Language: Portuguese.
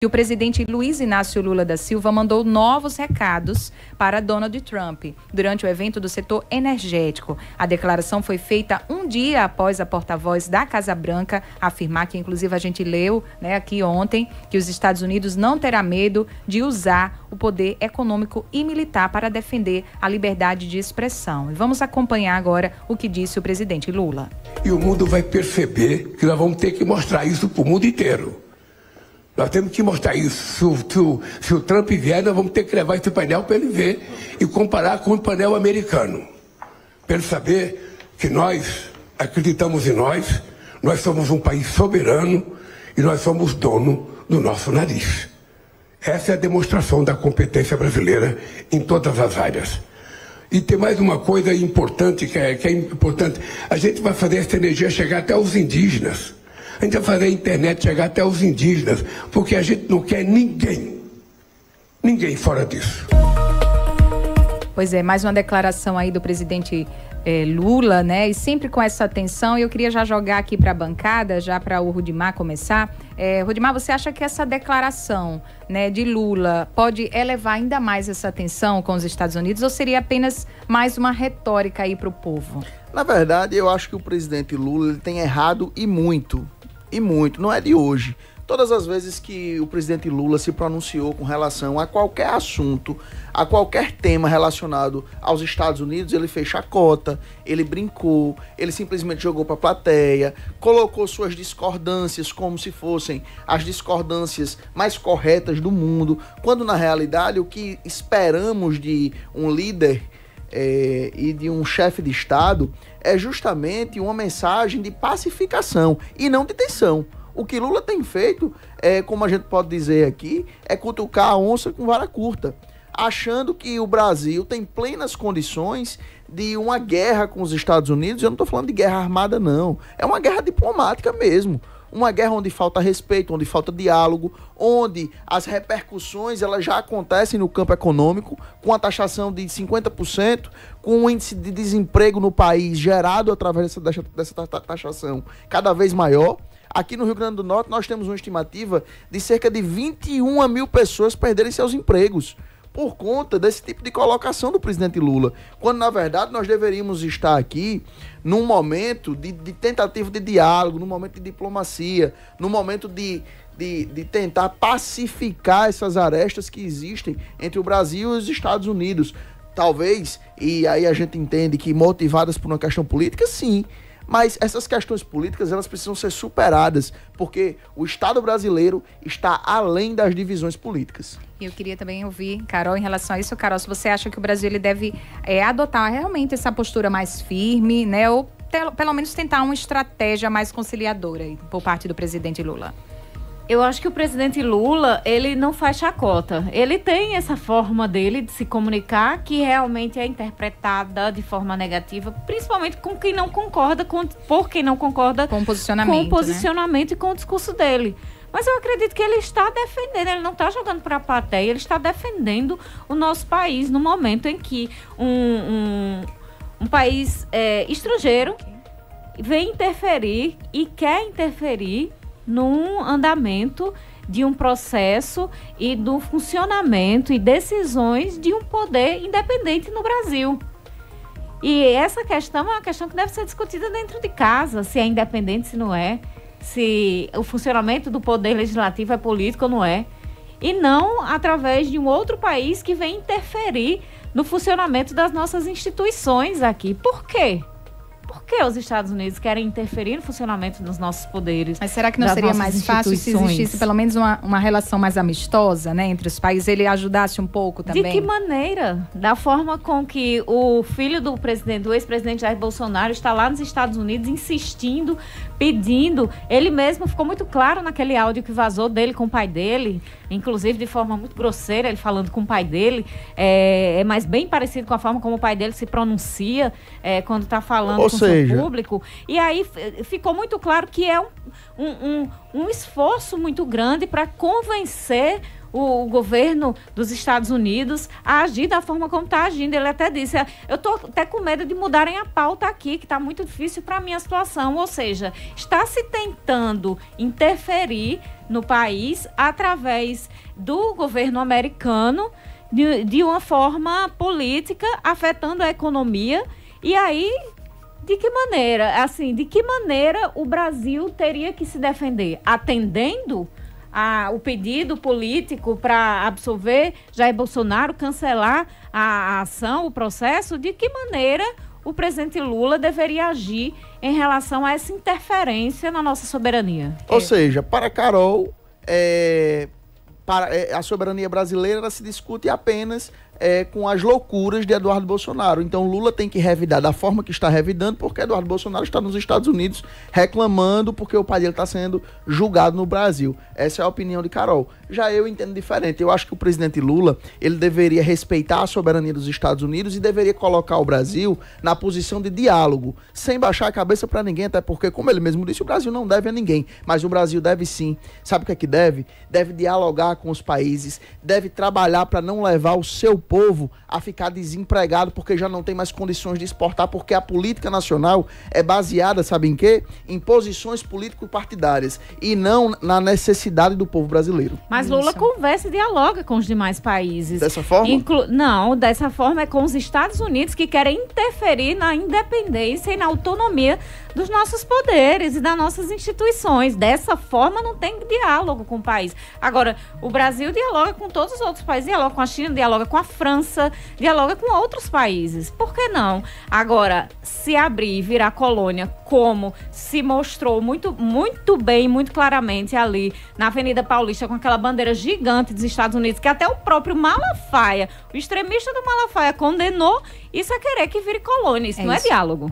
que o presidente Luiz Inácio Lula da Silva mandou novos recados para Donald Trump durante o evento do setor energético. A declaração foi feita um dia após a porta-voz da Casa Branca afirmar, que inclusive a gente leu, aqui ontem, que os Estados Unidos não terá medo de usar o poder econômico e militar para defender a liberdade de expressão. E vamos acompanhar agora o que disse o presidente Lula. E o mundo vai perceber que nós vamos ter que mostrar isso para o mundo inteiro. Nós temos que mostrar isso. Se o Trump vier, nós vamos ter que levar esse painel para ele ver e comparar com o painel americano. Para ele saber que nós acreditamos em nós somos um país soberano e nós somos dono do nosso nariz. Essa é a demonstração da competência brasileira em todas as áreas. E tem mais uma coisa importante que é importante. A gente vai fazer essa energia chegar até os indígenas. A gente vai fazer a internet chegar até os indígenas, porque a gente não quer ninguém fora disso. Pois é, mais uma declaração aí do presidente Lula, E sempre com essa atenção. E eu queria já jogar aqui para a bancada, já para o Rudimar começar. Rudimar, você acha que essa declaração, de Lula pode elevar ainda mais essa atenção com os Estados Unidos ou seria apenas mais uma retórica aí para o povo? Na verdade, eu acho que o presidente Lula ele tem errado e muito, não é de hoje. Todas as vezes que o presidente Lula se pronunciou com relação a qualquer assunto, a qualquer tema relacionado aos Estados Unidos, ele fez chacota, ele brincou, ele simplesmente jogou para a plateia, colocou suas discordâncias como se fossem as discordâncias mais corretas do mundo, quando na realidade o que esperamos de um líder e de um chefe de Estado é justamente uma mensagem de pacificação e não de tensão. O que Lula tem feito, como a gente pode dizer aqui, é cutucar a onça com vara curta, achando que o Brasil tem plenas condições de uma guerra com os Estados Unidos. Eu não estou falando de guerra armada, não. É uma guerra diplomática mesmo. Uma guerra onde falta respeito, onde falta diálogo, onde as repercussões elas já acontecem no campo econômico, com a taxação de 50%, com o índice de desemprego no país gerado através dessa taxação cada vez maior. Aqui no Rio Grande do Norte nós temos uma estimativa de cerca de 21 mil pessoas perderem seus empregos por conta desse tipo de colocação do presidente Lula, quando na verdade nós deveríamos estar aqui num momento de tentativa de diálogo, num momento de diplomacia, num momento de tentar pacificar essas arestas que existem entre o Brasil e os Estados Unidos. Talvez, e aí a gente entende que motivadas por uma questão política, sim, mas essas questões políticas elas precisam ser superadas, porque o Estado brasileiro está além das divisões políticas. Eu queria também ouvir, Carol, em relação a isso. Carol, se você acha que o Brasil ele deve adotar realmente essa postura mais firme, ou pelo menos tentar uma estratégia mais conciliadora aí, por parte do presidente Lula. Eu acho que o presidente Lula, ele não faz chacota. Ele tem essa forma dele de se comunicar que realmente é interpretada de forma negativa, principalmente com quem não concorda, por quem não concorda com o posicionamento e com o discurso dele. Mas eu acredito que ele está defendendo, ele não está jogando para a plateia, ele está defendendo o nosso país no momento em que um país estrangeiro vem interferir e quer interferir no andamento de um processo e do funcionamento e decisões de um poder independente no Brasil. E essa questão é uma questão que deve ser discutida dentro de casa, se é independente, se não é, se o funcionamento do poder legislativo é político ou não é, e não através de um outro país que vem interferir no funcionamento das nossas instituições aqui. Por quê? Por que os Estados Unidos querem interferir no funcionamento dos nossos poderes? Mas será que não seria mais fácil se existisse pelo menos uma relação mais amistosa, entre os países? Ele ajudasse um pouco também? De que maneira? Da forma com que o filho do ex-presidente Jair Bolsonaro está lá nos Estados Unidos insistindo, pedindo. Ele mesmo ficou muito claro naquele áudio que vazou dele com o pai dele, inclusive de forma muito grosseira, ele falando com o pai dele, mas bem parecido com a forma como o pai dele se pronuncia quando está falando com o seu público. E aí ficou muito claro que é um esforço muito grande para convencer o governo dos Estados Unidos a agir da forma como está agindo. Ele até disse, eu estou até com medo de mudarem a pauta aqui, que está muito difícil para a minha situação. Ou seja, está se tentando interferir no país através do governo americano de uma forma política, afetando a economia. E aí, de que maneira? Assim, de que maneira o Brasil teria que se defender? Atendendo o pedido político para absolver Jair Bolsonaro, cancelar a ação, o processo? De que maneira o presidente Lula deveria agir em relação a essa interferência na nossa soberania? Ou seja, para Carol, a soberania brasileira ela se discute apenas com as loucuras de Eduardo Bolsonaro. Então Lula tem que revidar da forma que está revidando, porque Eduardo Bolsonaro está nos Estados Unidos reclamando porque o pai dele está sendo julgado no Brasil. Essa é a opinião de Carol. Já eu entendo diferente. Eu acho que o presidente Lula, ele deveria respeitar a soberania dos Estados Unidos e deveria colocar o Brasil na posição de diálogo, sem baixar a cabeça para ninguém, até porque, como ele mesmo disse, o Brasil não deve a ninguém, mas o Brasil deve sim. Sabe o que é que deve? Deve dialogar com os países, deve trabalhar para não levar o seu povo a ficar desempregado porque já não tem mais condições de exportar, porque a política nacional é baseada, sabe em quê? Em posições político-partidárias e não na necessidade do povo brasileiro. Mas Lula conversa e dialoga com os demais países. Dessa forma? Não, dessa forma é com os Estados Unidos, que querem interferir na independência e na autonomia dos nossos poderes e das nossas instituições. Dessa forma não tem diálogo com o país. Agora, o Brasil dialoga com todos os outros países, dialoga com a China, dialoga com a França, dialoga com outros países. Por que não? Agora, se abrir e virar colônia, como se mostrou muito, muito bem, muito claramente ali na Avenida Paulista, com aquela bandeira gigante dos Estados Unidos, que até o próprio Malafaia, o extremista do Malafaia, condenou, isso é querer que vire colônia, isso não é diálogo.